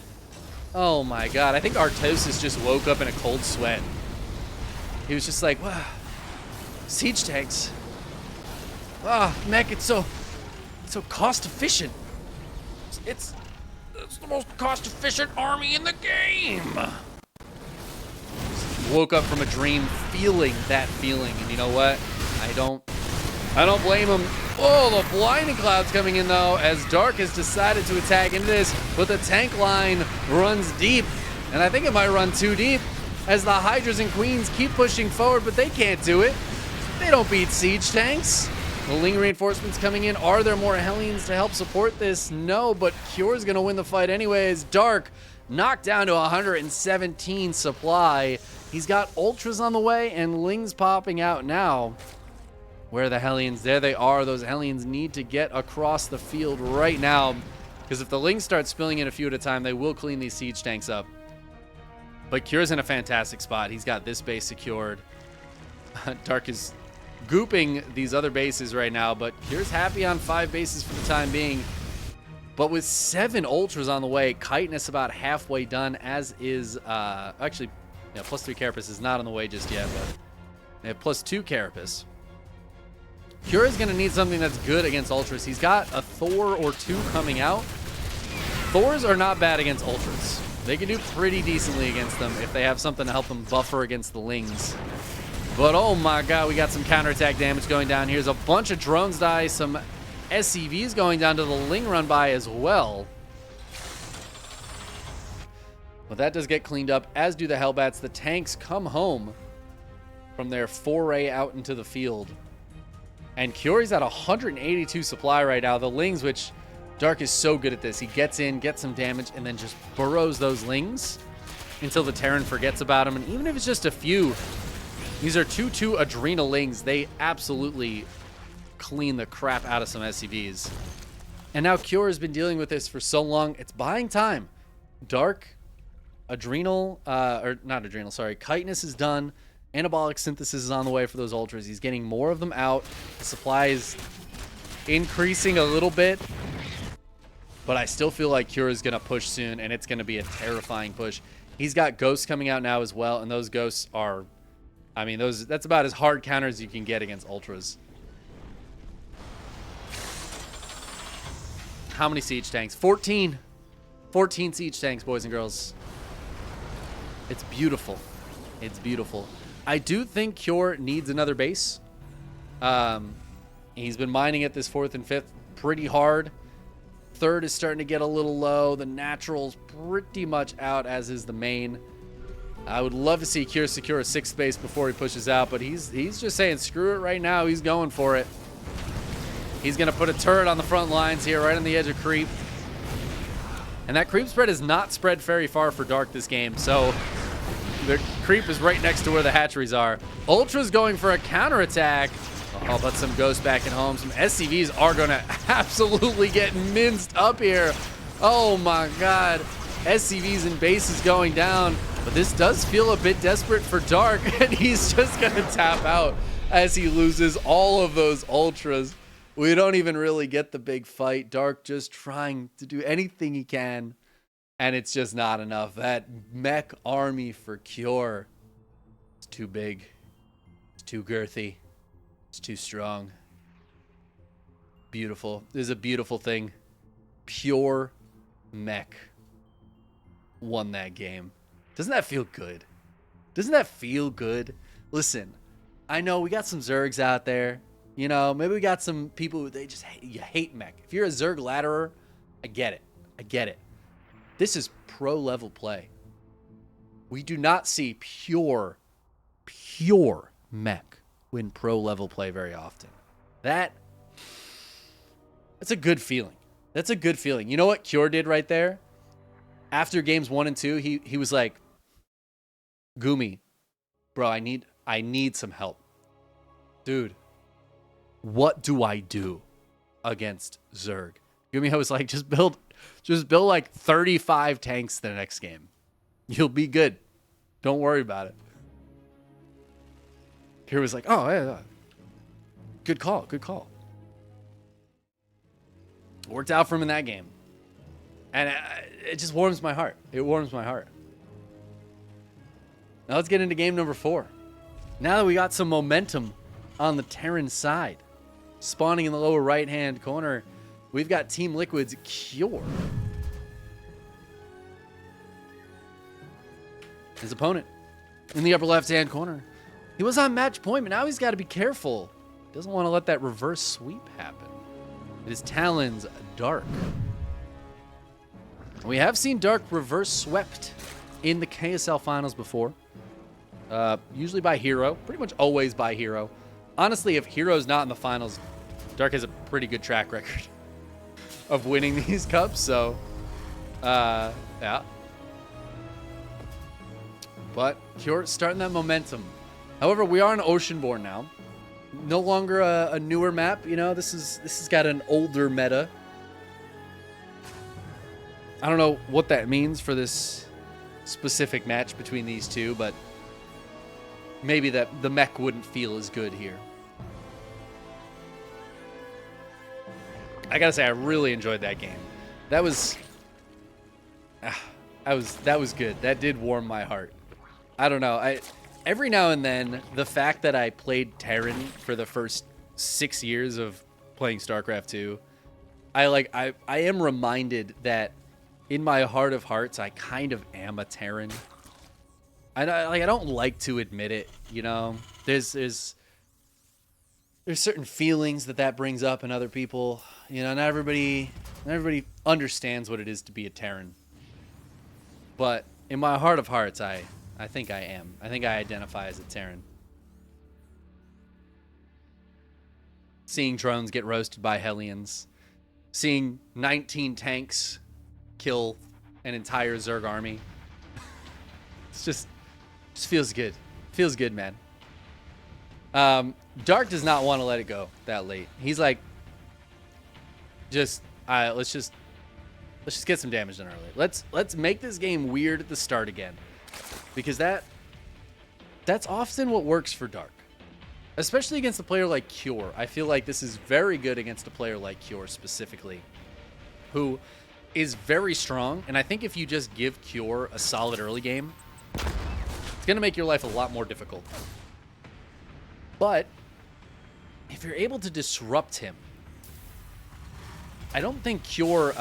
S1: Oh my God. I think Artosis just woke up in a cold sweat. He was just like, wow, siege tanks. Ah, mech, it's so cost efficient. It's the most cost efficient army in the game. Woke up from a dream feeling that feeling. And you know what? I don't blame him. Oh, the blinding cloud's coming in, though, as Dark has decided to attack into this, but the tank line runs deep, and I think it might run too deep, as the Hydras and Queens keep pushing forward, but they can't do it. They don't beat siege tanks. The Ling reinforcements coming in. Are there more Hellions to help support this? No, but Cure's going to win the fight anyways. Dark knocked down to 117 supply. He's got Ultras on the way, and Ling's popping out now. Where are the Hellions? There they are. Those Hellions need to get across the field right now, because if the Lings start spilling in a few at a time, they will clean these siege tanks up. But Cure's in a fantastic spot. He's got this base secured. Dark is gooping these other bases right now, but Cure's happy on 5 bases for the time being. But with 7 Ultras on the way, Chitinous about halfway done, as is, actually, yeah, +3 Carapace is not on the way just yet, but they have +2 Carapace. Cure is going to need something that's good against Ultras. He's got a Thor or 2 coming out. Thors are not bad against Ultras. They can do pretty decently against them if they have something to help them buffer against the Lings. But oh my god, we got some counterattack damage going down. Here's a bunch of drones die, some SCVs going down to the Ling run by as well. But that does get cleaned up, as do the Hellbats. The tanks come home from their foray out into the field. And Cure's at 182 supply right now. The Lings, which Dark is so good at this. He gets in, gets some damage, and then just burrows those Lings until the Terran forgets about him. And even if it's just a few, these are 2/2 Adrenal Lings. They absolutely clean the crap out of some SCVs. And now Cure has been dealing with this for so long, it's buying time. Dark, Adrenal, or not Adrenal, sorry, Chitinous is done. Anabolic Synthesis is on the way for those Ultras. He's getting more of them out. The supply is increasing a little bit, but I still feel like Cure is going to push soon, and it's going to be a terrifying push. He's got Ghosts coming out now as well, and those Ghosts are, I mean, that's about as hard counter as you can get against Ultras. How many siege tanks? 14. 14 siege tanks, boys and girls. It's beautiful. It's beautiful. I do think Cure needs another base. He's been mining at this 4th and 5th pretty hard. 3rd is starting to get a little low. The natural's pretty much out, as is the main. I would love to see Cure secure a 6th base before he pushes out, but he's just saying screw it right now. He's going for it. He's going to put a turret on the front lines here, right on the edge of creep. And that creep spread is not spread very far for Dark this game, so the creep is right next to where the hatcheries are. Ultra's going for a counterattack. Oh, but some Ghosts back at home. Some SCVs are going to absolutely get minced up here. Oh my god. SCVs and bases going down. But this does feel a bit desperate for Dark, and he's just going to tap out as he loses all of those Ultras. We don't even really get the big fight. Dark just trying to do anything he can, and it's just not enough. That mech army for Cure, it's too big. It's too girthy. It's too strong. Beautiful. This is a beautiful thing. Pure mech won that game. Doesn't that feel good? Doesn't that feel good? Listen, I know we got some Zergs out there. You know, maybe we got some people who you hate mech. If you're a Zerg ladderer, I get it. I get it. This is pro level play. We do not see pure mech win pro level play very often. That's a good feeling. That's a good feeling. You know what Cure did right there? After games 1 and 2, he was like, Gumi, bro, I need some help. Dude, what do I do against Zerg? Gumi was like, just build like 35 tanks the next game. You'll be good. Don't worry about it. Here was like, oh, yeah. Good call, good call. Worked out for him in that game. And it just warms my heart. It warms my heart. Now let's get into game number 4. Now that we got some momentum on the Terran side, spawning in the lower right-hand corner, we've got Team Liquid's Cure. His opponent in the upper left-hand corner. He was on match point, but now he's got to be careful. Doesn't want to let that reverse sweep happen. It is Talon's Dark. We have seen Dark reverse swept in the KSL finals before. Usually by hero. Pretty much always by hero. Honestly, if hero's not in the finals, Dark has a pretty good track record of winning these cups, so yeah. But Cure starting that momentum. However, we are on Oceanborn now. No longer a newer map, you know. This has got an older meta. I don't know what that means for this specific match between these two, but maybe that the mech wouldn't feel as good here. I gotta say, I really enjoyed that game. That was good. That did warm my heart. I don't know. Every now and then, the fact that I played Terran for the first 6 years of playing StarCraft 2, I am reminded that in my heart of hearts, I kind of am a Terran. I don't like to admit it, you know. There's certain feelings that brings up in other people. You know, not everybody understands what it is to be a Terran. But in my heart of hearts, I think I am. I think I identify as a Terran. Seeing drones get roasted by Hellions. Seeing 19 tanks kill an entire Zerg army. It's just feels good. Feels good, man. Dark does not want to let it go that late. He's like, let's just get some damage done early. Let's make this game weird at the start again. Because that's often what works for Dark. Especially against a player like Cure. I feel like this is very good against a player like Cure specifically, who is very strong. And I think if you just give Cure a solid early game, it's going to make your life a lot more difficult. But if you're able to disrupt him, I don't think Cure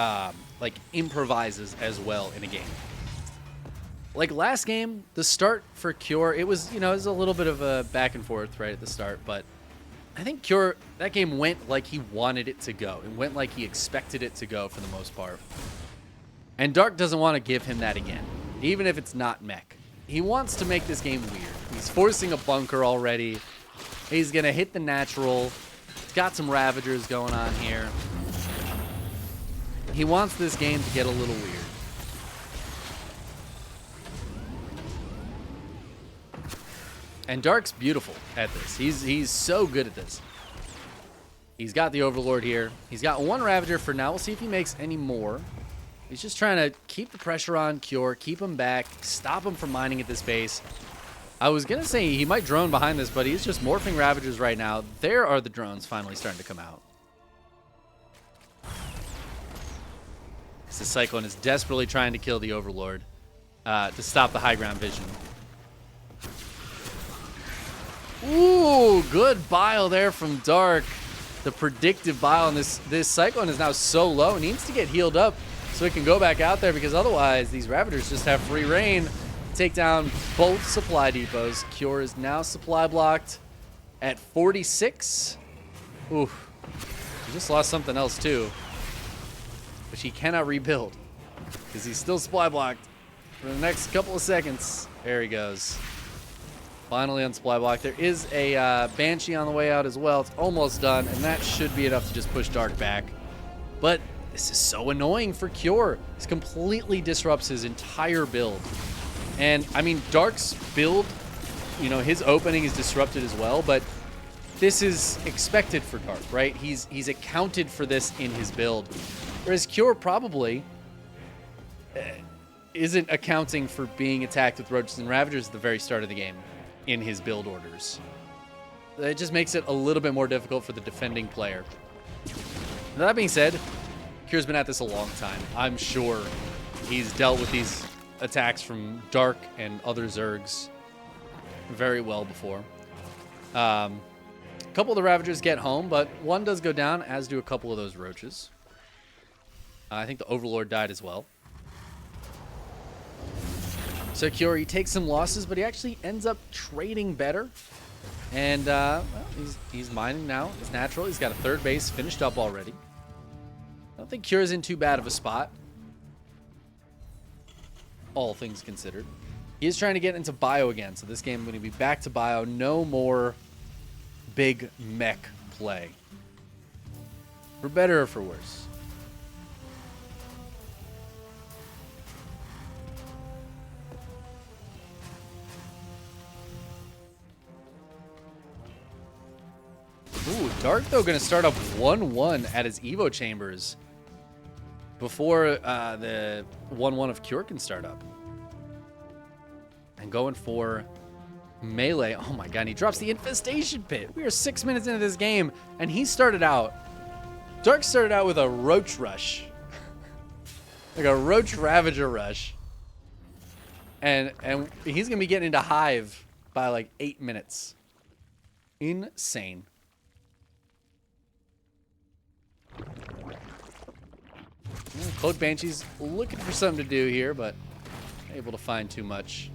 S1: like improvises as well in a game. Like last game, the start for Cure, it was a little bit of a back and forth right at the start, but I think Cure, that game went like he wanted it to go. It went like he expected it to go for the most part. And Dark doesn't want to give him that again, even if it's not mech. He wants to make this game weird. He's forcing a bunker already. He's going to hit the natural. Got some Ravagers going on here. He wants this game to get a little weird. And Dark's beautiful at this. He's so good at this. He's got the Overlord here. He's got one Ravager for now. We'll see if he makes any more. He's just trying to keep the pressure on Cure, keep him back, stop him from mining at this base. I was going to say he might drone behind this, but he's just morphing Ravagers right now. There are the drones finally starting to come out. The Cyclone is desperately trying to kill the Overlord to stop the high ground vision. Ooh, good bile there from Dark. The predictive bile, and this Cyclone is now so low. It needs to get healed up so it can go back out there, because otherwise these Ravagers just have free reign to take down both supply depots. Cure is now supply blocked at 46. Ooh, he just lost something else too, which he cannot rebuild because he's still supply blocked for the next couple of seconds. There he goes. Finally on supply block. There is a Banshee on the way out as well. It's almost done, and that should be enough to just push Dark back. But this is so annoying for Cure. This completely disrupts his entire build. And, I mean, Dark's build, you know, his opening is disrupted as well, but this is expected for Dark, right? He's accounted for this in his build. Whereas Cure probably isn't accounting for being attacked with Roaches and Ravagers at the very start of the game in his build orders. It just makes it a little bit more difficult for the defending player. That being said, Cure's been at this a long time. I'm sure he's dealt with these attacks from Dark and other Zergs very well before. A couple of the Ravagers get home, but one does go down, as do a couple of those Roaches. I think the Overlord died as well. So Cure, he takes some losses, but he actually ends up trading better. And, well, he's mining now. It's natural. He's got a third base finished up already. I don't think Cure's in too bad of a spot, all things considered. He is trying to get into bio again, so this game going to be back to bio. No more big mech play. For better or for worse. Ooh, Dark, though, going to start up 1-1 at his Evo chambers before the 1-1 of Cure can start up. And going for melee. Oh my god, and he drops the infestation pit. We are 6 minutes into this game, and he started out. Dark started out with a roach rush. Like a roach ravager rush. And he's going to be getting into Hive by like 8 minutes. Insane. Cloak Banshee's looking for something to do here, but able to find too much.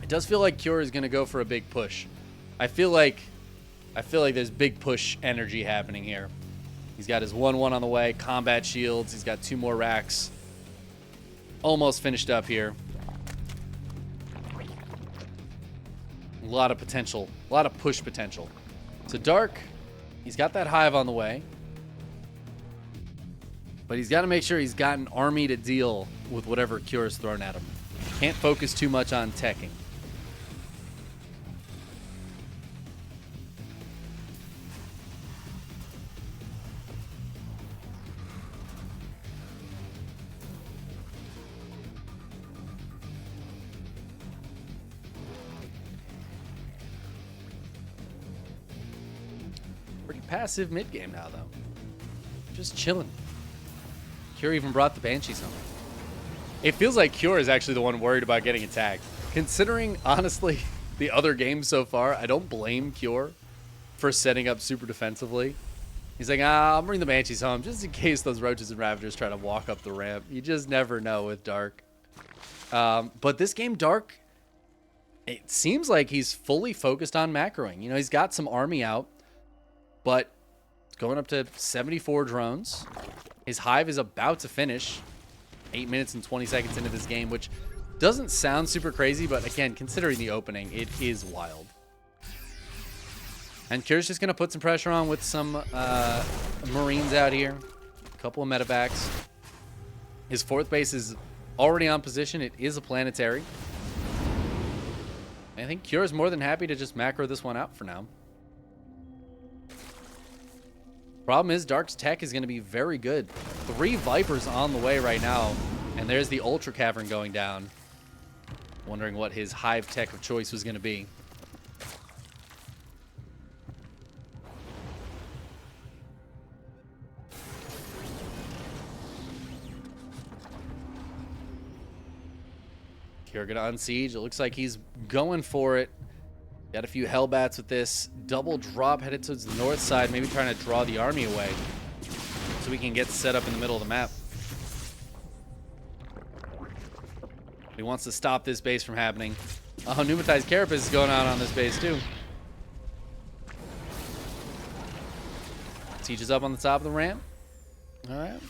S1: It does feel like Cure is going to go for a big push. I feel like there's big push energy happening here. He's got his 1-1 on the way, combat shields. He's got 2 more racks. Almost finished up here. A lot of potential, a lot of push potential. So Dark, he's got that Hive on the way. But he's got to make sure he's got an army to deal with whatever Cure is thrown at him. Can't focus too much on teching. Pretty passive mid game now, though. Just chilling. Cure even brought the Banshees home. It feels like Cure is actually the one worried about getting attacked. Considering, honestly, the other games so far, I don't blame Cure for setting up super defensively. He's like, I'll bring the Banshees home just in case those Roaches and Ravagers try to walk up the ramp. You just never know with Dark. But this game, Dark, it seems like he's fully focused on macroing. You know, he's got some army out, but it's going up to 74 drones. His Hive is about to finish 8 minutes and 20 seconds into this game, which doesn't sound super crazy, but again, considering the opening, it is wild. And Cure's just going to put some pressure on with some Marines out here. A couple of medevacs. His 4th base is already on position. It is a planetary. I think Cure is more than happy to just macro this one out for now. Problem is, Dark's tech is going to be very good. 3 Vipers on the way right now. And there's the Ultra Cavern going down. Wondering what his Hive tech of choice was going to be. Cure going to unsiege. It looks like he's going for it. Got a few Hellbats with this. Double drop headed towards the north side. Maybe trying to draw the army away. So we can get set up in the middle of the map. He wants to stop this base from happening. Oh, Pneumatized Carapace is going on this base too. Siege is up on the top of the ramp. Alright.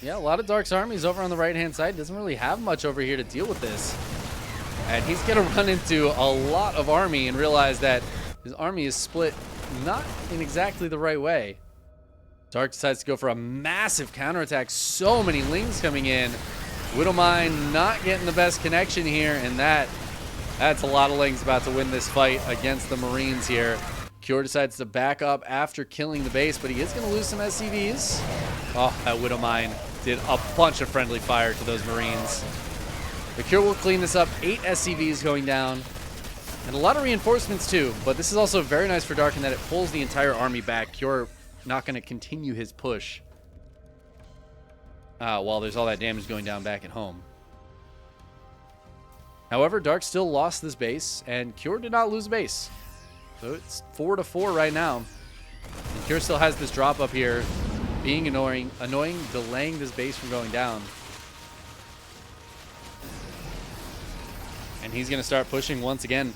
S1: Yeah, a lot of Dark's armies over on the right-hand side. Doesn't really have much over here to deal with this. And he's going to run into a lot of army and realize that his army is split not in exactly the right way. Dark decides to go for a massive counterattack. So many Lings coming in. Widowmine not getting the best connection here, and that's a lot of Lings about to win this fight against the Marines here. Cure decides to back up after killing the base, but he is going to lose some SCVs. Oh, that Widowmine did a bunch of friendly fire to those Marines. The Cure will clean this up. 8 SCVs going down. And a lot of reinforcements too. But this is also very nice for Dark in that it pulls the entire army back. Cure not going to continue his push while there's all that damage going down back at home. However, Dark still lost this base. And Cure did not lose base. So it's 4-4 right now. And Cure still has this drop up here. Being annoying, delaying this base from going down. And he's going to start pushing once again.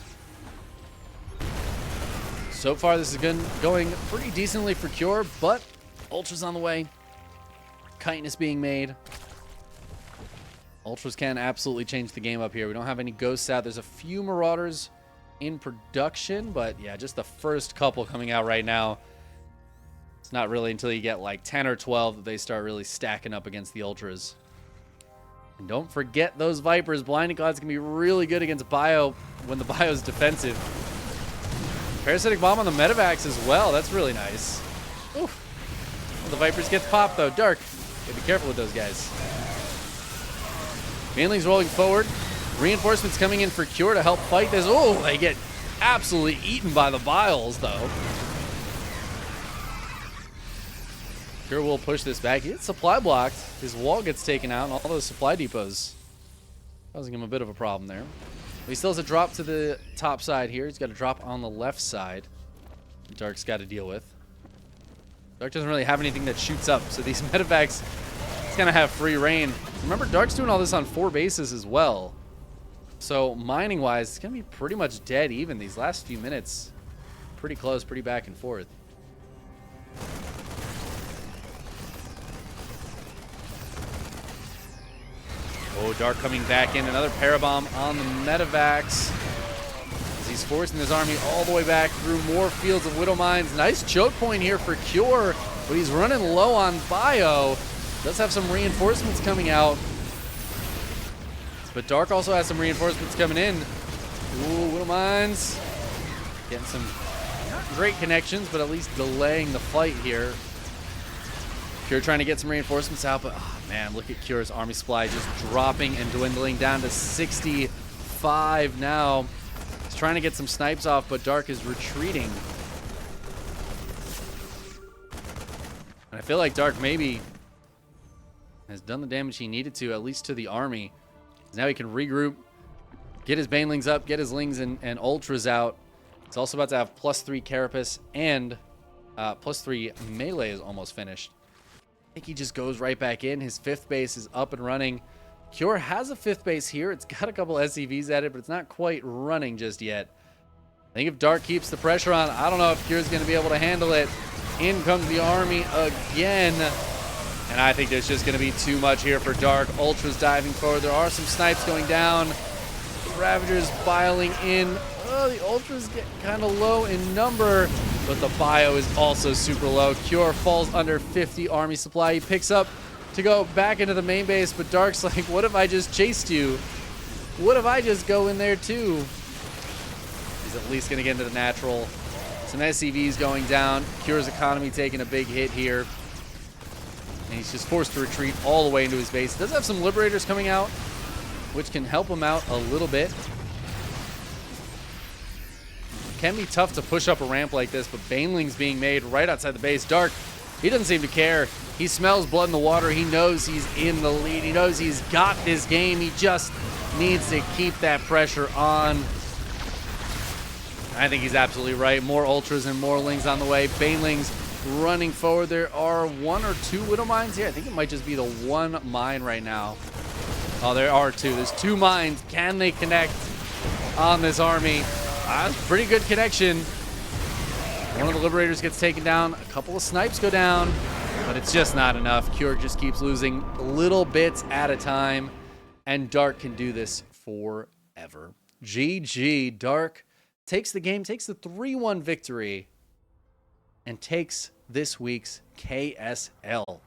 S1: So far, this is going pretty decently for Cure, but Ultra's on the way. Chitinous being made. Ultras can absolutely change the game up here. We don't have any ghosts out. There's a few Marauders in production, but yeah, just the first couple coming out right now. It's not really until you get like 10 or 12 that they start really stacking up against the Ultras. And don't forget those Vipers. Blinding Cloud's going to be really good against Bio when the Bio's defensive. Parasitic Bomb on the Medivacs as well. That's really nice. Oof. Well, the Vipers get the pop, though. Dark. Gotta be careful with those guys. Manling's rolling forward. Reinforcements coming in for Cure to help fight this. Oh, they get absolutely eaten by the Biles, though. Cure will push this back. He gets supply blocked. His wall gets taken out, and all those supply depots causing him a bit of a problem there. But he still has a drop to the top side here. He's got a drop on the left side. Dark's got to deal with. Dark doesn't really have anything that shoots up, so these medevacs, he's going to have free reign. Remember, Dark's doing all this on 4 bases as well. So mining-wise, it's going to be pretty much dead even these last few minutes. Pretty close, pretty back and forth. Oh, Dark coming back in. Another Parabomb on the Medivacs. As he's forcing his army all the way back through more fields of Widow Mines. Nice choke point here for Cure, but he's running low on Bio. Does have some reinforcements coming out. But Dark also has some reinforcements coming in. Ooh, Widow Mines. Getting some not great connections, but at least delaying the fight here. Cure trying to get some reinforcements out, but oh man, look at Cure's army supply just dropping and dwindling down to 65 now. He's trying to get some snipes off, but Dark is retreating. And I feel like Dark maybe has done the damage he needed to, at least to the army. Now he can regroup, get his Banelings up, get his Lings and Ultras out. He's also about to have +3 Carapace and +3 melee is almost finished. I think he just goes right back in. His 5th base is up and running. Cure has a 5th base here. It's got a couple SCVs at it, but it's not quite running just yet. I think if Dark keeps the pressure on, I don't know if Cure's going to be able to handle it. In comes the army again. And I think there's just going to be too much here for Dark. Ultras diving forward. There are some snipes going down. The Ravagers piling in. Oh, the Ultras get kind of low in number, but the Bio is also super low. Cure falls under 50 army supply. He picks up to go back into the main base, but Dark's like, what if I just chased you? What if I just go in there too? He's at least going to get into the natural. Some SCVs going down. Cure's economy taking a big hit here. And he's just forced to retreat all the way into his base. He does have some Liberators coming out, which can help him out a little bit. Can be tough to push up a ramp like this, but Baneling's being made right outside the base. Dark, he doesn't seem to care. He smells blood in the water. He knows he's in the lead. He knows he's got this game. He just needs to keep that pressure on. I think he's absolutely right. More Ultras and more Lings on the way. Banelings running forward. There are 1 or 2 Widow Mines here. I think it might just be the 1 mine right now. Oh, there are 2. There's 2 mines. Can they connect on this army? That's a pretty good connection. One of the Liberators gets taken down. A couple of snipes go down, but it's just not enough. Cure just keeps losing little bits at a time, and Dark can do this forever. GG. Dark takes the game, takes the 3-1 victory, and takes this week's KSL.